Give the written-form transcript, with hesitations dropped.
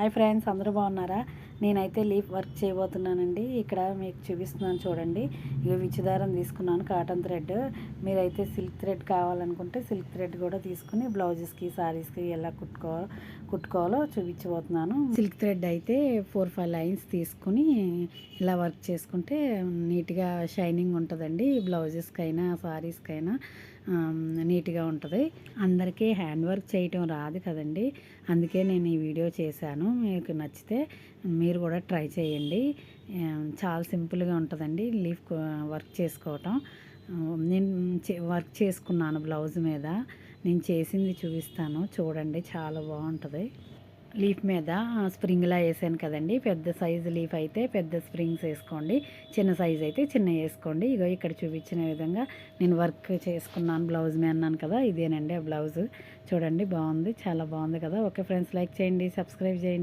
Hi friends, అందరూ బాగున్నారా? నేనైతే లీఫ్ వర్క్ చేయబోతున్నానండి. ఇక్కడ మీకు చూపిస్తున్నాను చూడండి. ఇక విచ్చుదారం తీసుకున్నాను, కాటన్ థ్రెడ్. మీరైతే సిల్క్ థ్రెడ్ కావాలనుకుంటే సిల్క్ థ్రెడ్ కూడా తీసుకుని బ్లౌజెస్కి శారీస్కి ఎలా కుట్టుకోవాలో చూపించబోతున్నాను. సిల్క్ థ్రెడ్ అయితే 4-5 లైన్స్ తీసుకుని ఇలా వర్క్ చేసుకుంటే నీట్గా షైనింగ్ ఉంటుందండి. బ్లౌజెస్కైనా శారీస్కైనా నీట్గా ఉంటుంది. అందరికీ హ్యాండ్ వర్క్ చేయటం రాదు కదండి, అందుకే నేను ఈ వీడియో చేశాను. మీకు నచ్చితే మీరు కూడా ట్రై చేయండి. చాలా సింపుల్గా ఉంటుందండి లీఫ్ వర్క్ చేసుకోవటం. నేను వర్క్ చేసుకున్నాను బ్లౌజ్ మీద. నేను చేసింది చూపిస్తాను చూడండి, చాలా బాగుంటుంది. లీఫ్ మీద స్ప్రింగ్లా వేసాను కదండి. పెద్ద సైజు లీఫ్ అయితే పెద్ద స్ప్రింగ్స్ వేసుకోండి, చిన్న సైజు అయితే చిన్న వేసుకోండి. ఇగో ఇక్కడ చూపించిన విధంగా నేను వర్క్ చేసుకున్నాను బ్లౌజ్ మీద అన్నాను కదా, ఇదేనండి ఆ బ్లౌజ్. చూడండి బాగుంది, చాలా బాగుంది కదా. ఓకే ఫ్రెండ్స్, లైక్ చేయండి, సబ్స్క్రైబ్ చేయండి.